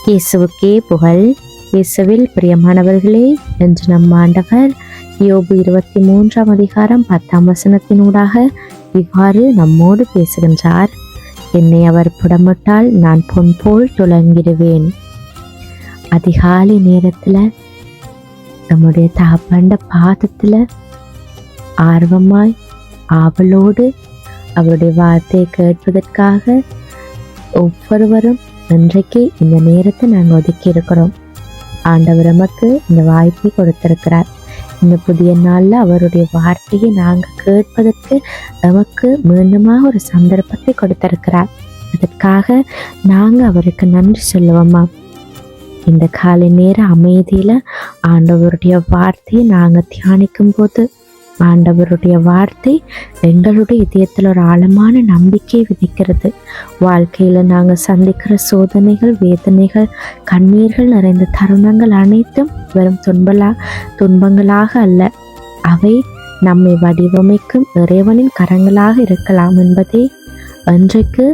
இயேசுவுக்கே புகழ். இயேசுவில் பிரியமானவர்களே, என்று நம் ஆண்டவர் யோபு 23 அதிகாரம் 10 இவ்வாறு நம்மோடு பேசுகின்றார். என்னை அவர் புடமிட்டால் நான் பொன் போல் துலங்கிடுவேன். அதிகாலை நேரத்துல நம்முடைய தகப்பண்ட பாதத்துல ஆர்வமாய் ஆவலோடு அவருடைய வார்த்தையை கேட்பதற்காக ஒவ்வொருவரும் இன்றைக்கு இந்த நேரத்தை நாங்கள் ஒதுக்கி இருக்கிறோம். ஆண்டவர் நமக்கு இந்த வாய்ப்பை கொடுத்திருக்கிறார். இந்த புதிய நாளில் அவருடைய வார்த்தையை நாங்கள் கேட்பதற்கு நமக்கு மீண்டுமாக ஒரு சந்தர்ப்பத்தை கொடுத்திருக்கிறார். அதற்காக நாங்கள் அவருக்கு நன்றி சொல்லுவோமா? இந்த காலை நேர அமைதியில் ஆண்டவருடைய வார்த்தையை நாங்கள் தியானிக்கும் போது ஆண்டவருடைய வார்த்தை எங்களுடைய இதயத்தில் ஒரு ஆழமான நம்பிக்கை விதிக்கிறது. வாழ்க்கையில் நாங்கள் சந்திக்கிற சோதனைகள், வேதனைகள், கண்ணீர்கள் நிறைந்த தருணங்கள் அனைத்தும் வெறும் துன்பங்களாக அல்ல, அவை நம்மை வடிவமைக்கும் இறைவனின் கரங்களாக இருக்கலாம் என்பதை அன்றைக்கு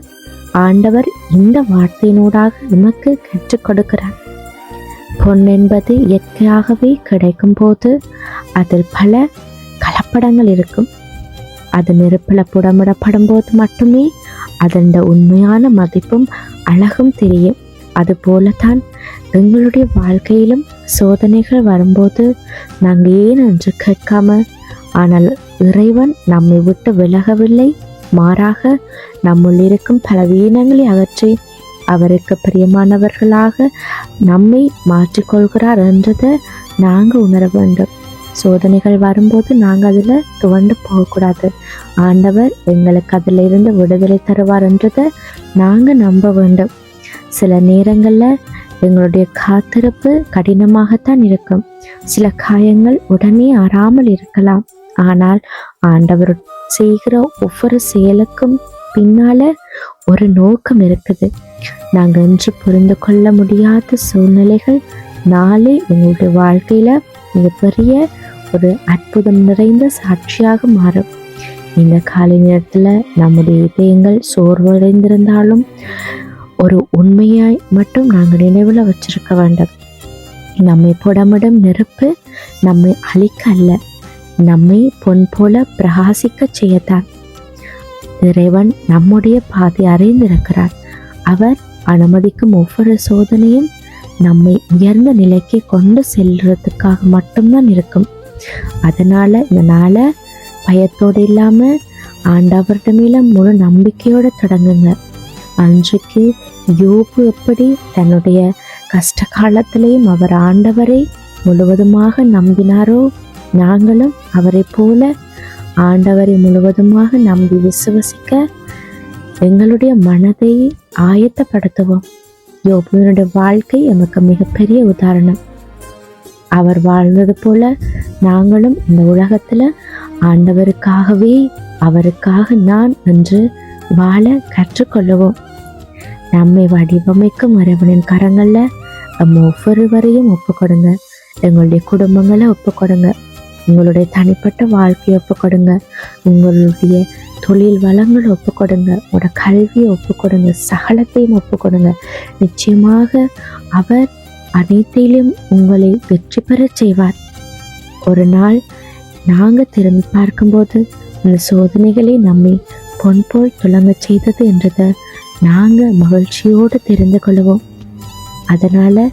ஆண்டவர் இந்த வார்த்தையினூடாக நமக்கு கற்றுக் கொடுக்கிறார். பொன் என்பது இயற்கையாகவே கிடைக்கும் போது அதில் பல கலப்படங்கள் இருக்கும். அது நெருப்பில் புடமிடப்படும் போது மட்டுமே அதன் உண்மையான மதிப்பும் அழகும் தெரியும். அதுபோலத்தான் எங்களுடைய வாழ்க்கையிலும் சோதனைகள் வரும்போது நாங்கள் ஏன் என்று கேட்காம, ஆனால் இறைவன் நம்மை விட்டு விலகவில்லை, மாறாக நம்முள் இருக்கும் பல வீணங்களை அகற்றி அவருக்கு பிரியமானவர்களாக நம்மை மாற்றிக்கொள்கிறார் என்றதை நாங்கள் உணர வேண்டும். சோதனைகள் வரும்போது நாங்கள் அதில் துவண்டு போகக்கூடாது. ஆண்டவர் எங்களுக்கு அதில் இருந்து விடுதலை தருவார் என்றதை நாங்கள் நம்ப வேண்டும். சில நேரங்களில் எங்களுடைய காத்திருப்பு கடினமாகத்தான் இருக்கும். சில காயங்கள் உடனே ஆறாமல் இருக்கலாம். ஆனால் ஆண்டவர் செய்கிற ஒவ்வொரு செயலுக்கும் பின்னால ஒரு நோக்கம் இருக்குது. நாங்கள் இன்று புரிந்து கொள்ள முடியாத சூழ்நிலைகள் நாளை எங்களுடைய வாழ்க்கையில மிகப்பெரிய ஒரு அற்புதம் நிறைந்த சாட்சியாக மாறும். இந்த காலை நேரத்தில் நம்முடைய இதயங்கள் சோர்வடைந்திருந்தாலும் ஒரு உண்மையாய் மட்டும் நாங்கள் நினைவில் வச்சிருக்க வேண்டும். நம்மை புடமிடும் நெருப்பு நம்மை அழிக்க அல்ல, நம்மை பொன் போல பிரகாசிக்க செய்யத்தான். இறைவன் நம்முடைய பாதை அறிந்திருக்கிறார். அவர் அனுமதிக்கும் ஒவ்வொரு சோதனையும் நம்மை உயர்ந்த நிலைக்கு கொண்டு செல்றதுக்காக மட்டும்தான் இருக்கும். அதனால இந்த நாளை பயத்தோடு இல்லாம ஆண்டவர்கிட்ட மேல முழு நம்பிக்கையோட தொடங்குங்க. அன்றைக்கு யோபு எப்படி தன்னுடைய கஷ்ட காலத்திலையும் அவர் ஆண்டவரை முழுவதுமாக நம்பினாரோ, நாங்களும் அவரை போல ஆண்டவரை முழுவதுமாக நம்பி விசுவசிக்க எங்களுடைய மனதை ஆயத்தப்படுத்துவோம். யோபுவினுடைய வாழ்க்கை நமக்கு மிகப்பெரிய உதாரணம். அவர் வாழ்ந்தது போல நாங்களும் இந்த உலகத்துல ஆண்டவருக்காகவே, அவருக்காக நான் என்று வாழ கற்றுக்கொள்ளுவோம். நம்மை வடிவமைக்கும் இறைவனின் கரங்கள்ல நம்ம ஒவ்வொருவரையும் ஒப்புக்கொடுங்க. எங்களுடைய குடும்பங்களை ஒப்புக்கொடுங்க, உங்களுடைய தனிப்பட்ட வாழ்க்கையை ஒப்புக்கொடுங்க, உங்களுடைய தொழில் வளங்களை ஒப்புக்கொடுங்க, உங்களோட கல்வியை ஒப்புக்கொடுங்க, சகலத்தையும் ஒப்புக்கொடுங்க. நிச்சயமாக அவர் அனைத்திலும் உங்களை வெற்றி பெற செய்வார். ஒரு நாள் நாங்கள் திரும்பி பார்க்கும்போது அந்த சோதனைகளை நம்மை பொன் போல் துலங்க செய்தது என்றதை நாங்கள் மகிழ்ச்சியோடு தெரிந்து கொள்வோம். அதனால்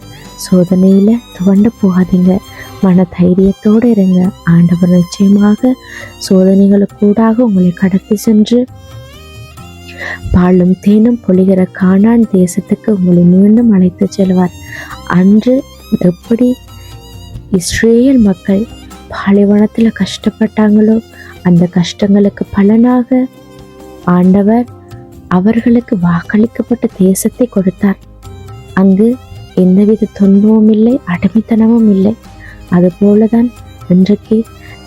சோதனையில் துவண்டு போகாதீங்க, மன தைரியத்தோடு இருங்க. ஆண்டவர் நிச்சயமாக சோதனைகளுக்கூடாக உங்களை கடத்தி சென்று பாலும் தேனும் பொழிகிற கானான் தேசத்துக்கு உங்களை மீண்டும் அழைத்து செல்வார். அன்று எப்படி இஸ்ரேல் மக்கள் பாலைவனத்தில் கஷ்டப்பட்டாங்களோ, அந்த கஷ்டங்களுக்கு பலனாக ஆண்டவர் அவர்களுக்கு வாக்களிக்கப்பட்ட தேசத்தை கொடுத்தார். அங்கு எந்தவித துன்பமும் இல்லை, அடிமைத்தனமும் இல்லை. அதுபோலதான் இன்றைக்கு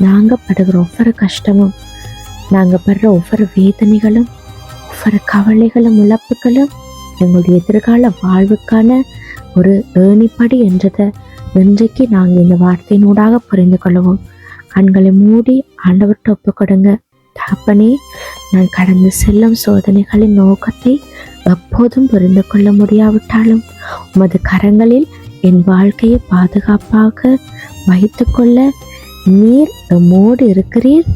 நாங்கள் படுகிற ஒவ்வொரு கஷ்டமும், நாங்கள் படுற ஒவ்வொரு வேதனைகளும், ஒவ்வொரு கவலைகளும், இழப்புகளும் எங்களுடைய எதிர்கால வாழ்வுக்கான ஒரு ஏணிப்படி என்றதை இன்றைக்கு நாங்கள் இந்த வார்த்தையினூடாக புரிந்து கொள்வோம். கண்களை மூடி ஆண்டவர்கிட்ட ஒப்புக்கொடுங்க. தகப்பனே, நான் கடந்து செல்லும் சோதனைகளின் நோக்கத்தை எப்போதும் புரிந்து கொள்ள முடியாவிட்டாலும் உமது கரங்களில் என் வாழ்க்கையை பாதுகாப்பாக வைத்துக்கொள்ள நீர் எம்மோடு இருக்கிறீர்,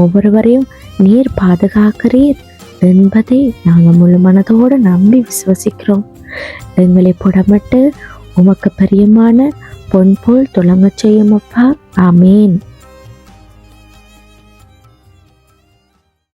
ஒவ்வொருவரையும் நீர் பாதுகாக்கிறீர் என்பதை நாங்கள் முழு மனதோடு நம்பி விசுவசிக்கிறோம். எங்களை புடமிட்டு உமக்கு பிரியமான பொன் போல் துளங்கச் செய்யும் அப்பா. ஆமேன்.